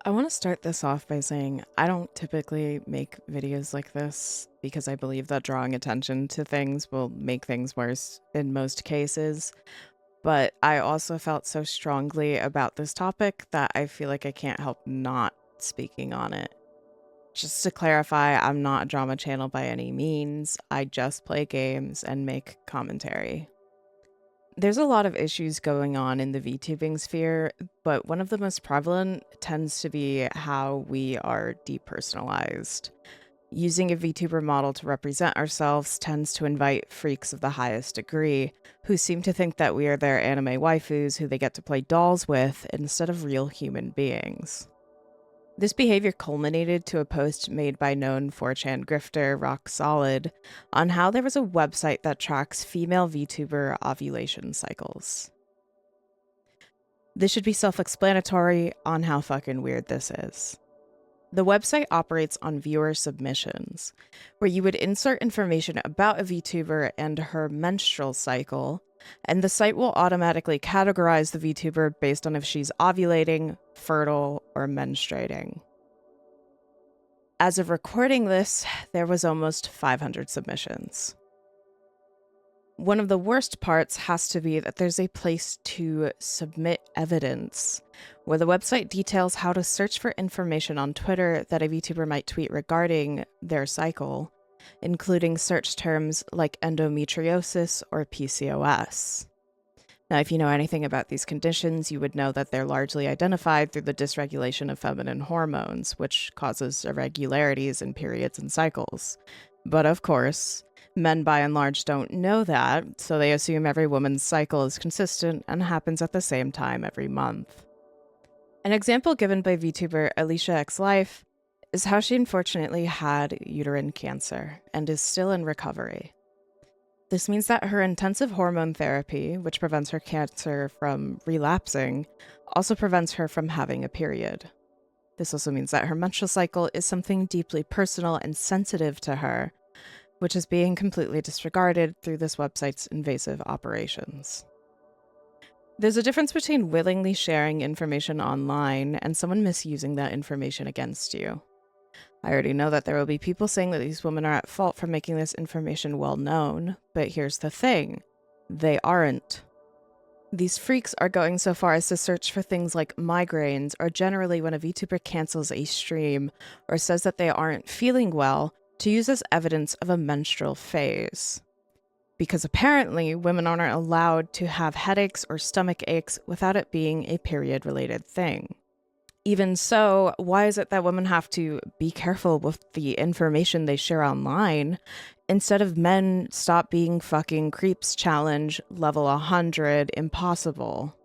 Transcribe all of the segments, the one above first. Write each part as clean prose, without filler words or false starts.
I want to start this off by saying I don't typically make videos like this because I believe that drawing attention to things will make things worse in most cases. But I also felt so strongly about this topic that I feel like I can't help not speaking on it. Just to clarify, I'm not a drama channel by any means. I just play games and make commentary. There's a lot of issues going on in the VTubing sphere, but one of the most prevalent tends to be how we are depersonalized. Using a VTuber model to represent ourselves tends to invite freaks of the highest degree, who seem to think that we are their anime waifus who they get to play dolls with instead of real human beings. This behavior culminated to a post made by known 4chan grifter Rock Solid on how there was a website that tracks female VTuber ovulation cycles. This should be self-explanatory on how fucking weird this is. The website operates on viewer submissions, where you would insert information about a VTuber and her menstrual cycle, and the site will automatically categorize the VTuber based on if she's ovulating, fertile, or menstruating. As of recording this, there was almost 500 submissions. One of the worst parts has to be that there's a place to submit evidence, where the website details how to search for information on Twitter that a VTuber might tweet regarding their cycle, including search terms like endometriosis or PCOS. Now, if you know anything about these conditions, you would know that they're largely identified through the dysregulation of feminine hormones, which causes irregularities in periods and cycles. But of course, men by and large don't know that, so they assume every woman's cycle is consistent and happens at the same time every month. An example given by VTuber Alicia X Life is how she unfortunately had uterine cancer and is still in recovery. This means that her intensive hormone therapy, which prevents her cancer from relapsing, also prevents her from having a period. This also means that her menstrual cycle is something deeply personal and sensitive to her, which is being completely disregarded through this website's invasive operations. There's a difference between willingly sharing information online and someone misusing that information against you. I already know that there will be people saying that these women are at fault for making this information well known, but here's the thing. They aren't. These freaks are going so far as to search for things like migraines, or generally when a VTuber cancels a stream or says that they aren't feeling well, to use as evidence of a menstrual phase. Because apparently, women aren't allowed to have headaches or stomach aches without it being a period-related thing. Even so, why is it that women have to be careful with the information they share online instead of men stop being fucking creeps challenge level 100 impossible?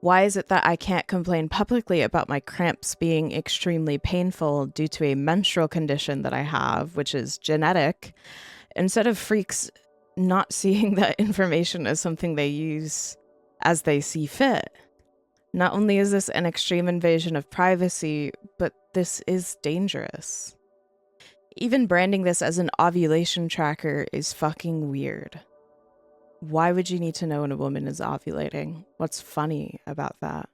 Why is it that I can't complain publicly about my cramps being extremely painful due to a menstrual condition that I have, which is genetic, instead of freaks not seeing that information as something they use as they see fit? Not only is this an extreme invasion of privacy, but this is dangerous. Even branding this as an ovulation tracker is fucking weird. Why would you need to know when a woman is ovulating? What's funny about that?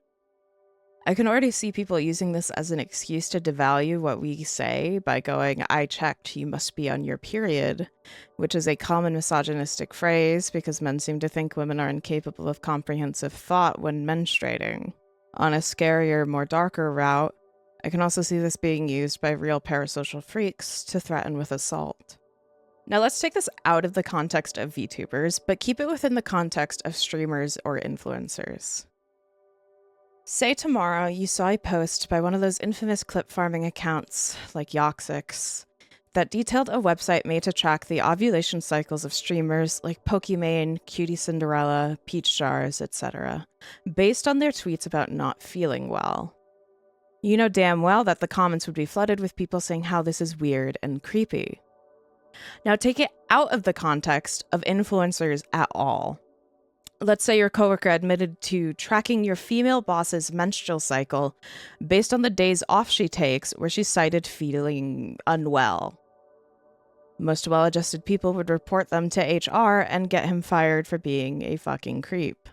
I can already see people using this as an excuse to devalue what we say by going, "I checked, you must be on your period," which is a common misogynistic phrase because men seem to think women are incapable of comprehensive thought when menstruating. On a scarier, more darker route, I can also see this being used by real parasocial freaks to threaten with assault. Now let's take this out of the context of VTubers, but keep it within the context of streamers or influencers. Say tomorrow you saw a post by one of those infamous clip farming accounts, like Yoxix, that detailed a website made to track the ovulation cycles of streamers like Pokimane, Cutie Cinderella, Peach Jars, etc., based on their tweets about not feeling well. You know damn well that the comments would be flooded with people saying how this is weird and creepy. Now take it out of the context of influencers at all. Let's say your coworker admitted to tracking your female boss's menstrual cycle based on the days off she takes where she's cited feeling unwell. Most well-adjusted people would report them to HR and get him fired for being a fucking creep.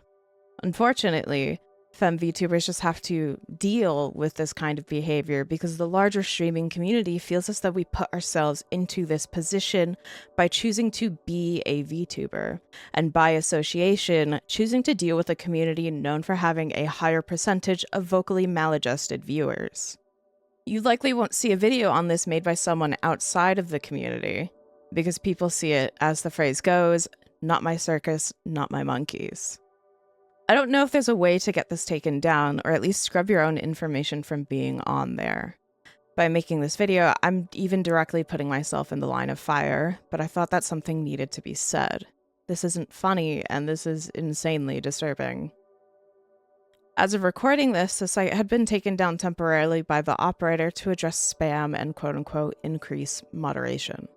Unfortunately, Femme VTubers just have to deal with this kind of behavior because the larger streaming community feels as though we put ourselves into this position by choosing to be a VTuber, and by association, choosing to deal with a community known for having a higher percentage of vocally maladjusted viewers. You likely won't see a video on this made by someone outside of the community, because people see it, as the phrase goes, not my circus, not my monkeys. I don't know if there's a way to get this taken down, or at least scrub your own information from being on there. By making this video, I'm even directly putting myself in the line of fire, but I thought that something needed to be said. This isn't funny, and this is insanely disturbing. As of recording this, the site had been taken down temporarily by the operator to address spam and quote-unquote increase moderation.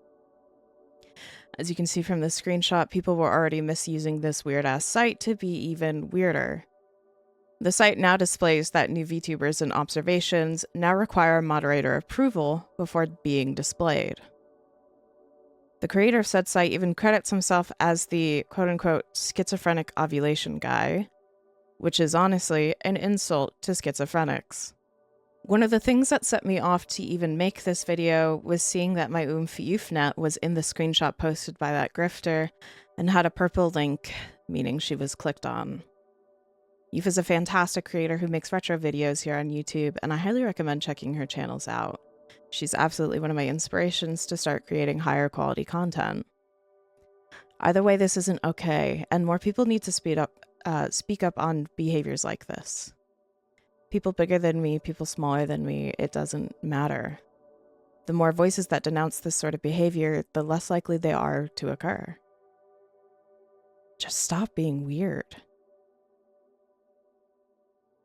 As you can see from this screenshot, people were already misusing this weird-ass site to be even weirder. The site now displays that new VTubers and observations now require moderator approval before being displayed. The creator of said site even credits himself as the quote-unquote schizophrenic ovulation guy, which is honestly an insult to schizophrenics. One of the things that set me off to even make this video was seeing that my vtuber was in the screenshot posted by that grifter and had a purple link, meaning she was clicked on. Yuf is a fantastic creator who makes retro videos here on YouTube, and I highly recommend checking her channels out. She's absolutely one of my inspirations to start creating higher quality content. Either way, this isn't okay, and more people need to speak up on behaviors like this. People bigger than me, people smaller than me, it doesn't matter. The more voices that denounce this sort of behavior, the less likely they are to occur. Just stop being weird.